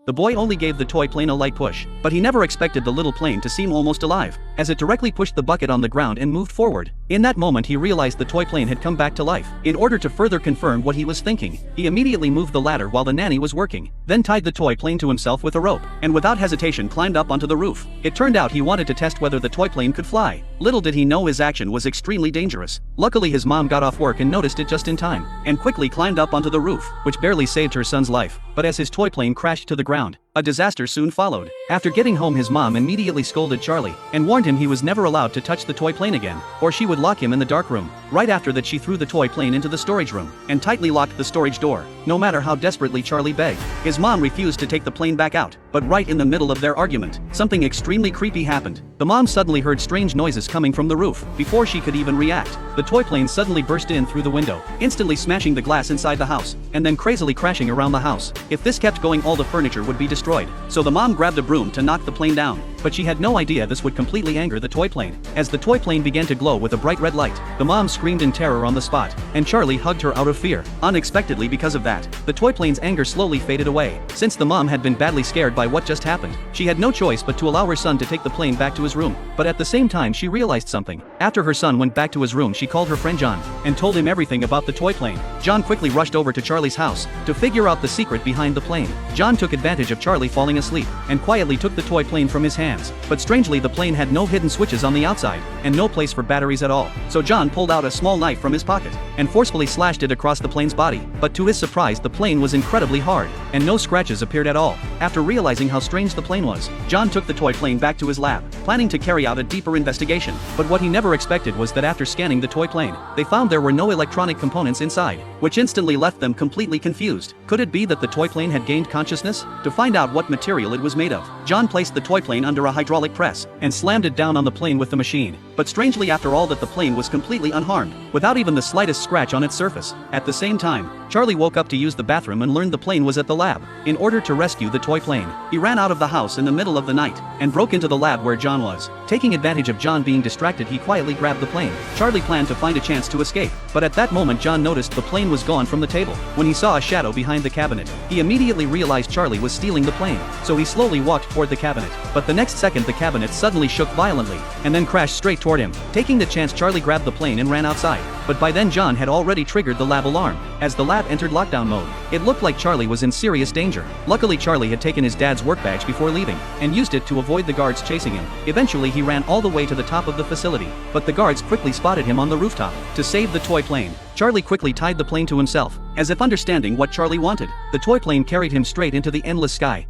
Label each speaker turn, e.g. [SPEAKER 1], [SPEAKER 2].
[SPEAKER 1] The boy only gave the toy plane a light push, but he never expected the little plane to seem almost alive, as it directly pushed the bucket on the ground and moved forward. In that moment he realized the toy plane had come back to life. In order to further confirm what he was thinking, he immediately moved the ladder while the nanny was working, then tied the toy plane to himself with a rope, and without hesitation climbed up onto the roof. It turned out he wanted to test whether the toy plane could fly. Little did he know his action was extremely dangerous. Luckily his mom got off work and noticed it just in time, and quickly climbed up onto the roof, which barely saved her son's life. But as his toy plane crashed to the ground, a disaster soon followed. After getting home his mom immediately scolded Charlie, and warned him he was never allowed to touch the toy plane again, or she would lock him in the dark room. Right after that she threw the toy plane into the storage room, and tightly locked the storage door. No matter how desperately Charlie begged, his mom refused to take the plane back out. But right in the middle of their argument, something extremely creepy happened. The mom suddenly heard strange noises coming from the roof. Before she could even react, the toy plane suddenly burst in through the window, instantly smashing the glass inside the house, and then crazily crashing around the house. If this kept going, all the furniture would be destroyed. So the mom grabbed a broom to knock the plane down, but she had no idea this would completely anger the toy plane. As the toy plane began to glow with a bright red light, the mom screamed in terror on the spot, and Charlie hugged her out of fear. Unexpectedly, because of that, the toy plane's anger slowly faded away. Since the mom had been badly scared by what just happened, she had no choice but to allow her son to take the plane back to his room. But at the same time she realized something. After her son went back to his room she called her friend John, and told him everything about the toy plane. John quickly rushed over to Charlie's house, to figure out the secret behind the plane. John took advantage of Charlie falling asleep, and quietly took the toy plane from his hands. But strangely the plane had no hidden switches on the outside, and no place for batteries at all. So John pulled out a small knife from his pocket, and forcefully slashed it across the plane's body. But to his surprise the plane was incredibly hard, and no scratches appeared at all. After realizing how strange the plane was, John took the toy plane back to his lab, planning to carry out a deeper investigation. But what he never expected was that after scanning the toy plane, they found there were no electronic components inside, which instantly left them completely confused. Could it be that the toy plane had gained consciousness? To find out what material it was made of, John placed the toy plane under a hydraulic press, and slammed it down on the plane with the machine. But strangely after all that the plane was completely unharmed, without even the slightest scratch on its surface. At the same time, Charlie woke up to use the bathroom and learned the plane was at the lab. In order to rescue the toy plane, he ran out of the house in the middle of the night, and broke into the lab where John was. Taking advantage of John being distracted he quietly grabbed the plane. Charlie planned to find a chance to escape, but at that moment John noticed the plane was gone from the table. When he saw a shadow behind the cabinet, he immediately realized Charlie was stealing the plane, so he slowly walked toward the cabinet. But the next second the cabinet suddenly shook violently, and then crashed straight toward him. Taking the chance Charlie grabbed the plane and ran outside. But by then John had already triggered the lab alarm. As the lab entered lockdown mode, it looked like Charlie was in serious danger. Luckily Charlie had taken his dad's work badge before leaving, and used it to avoid the guards chasing him. Eventually he ran all the way to the top of the facility, but the guards quickly spotted him on the rooftop. To save the toy plane, Charlie quickly tied the plane to himself, as if understanding what Charlie wanted. The toy plane carried him straight into the endless sky,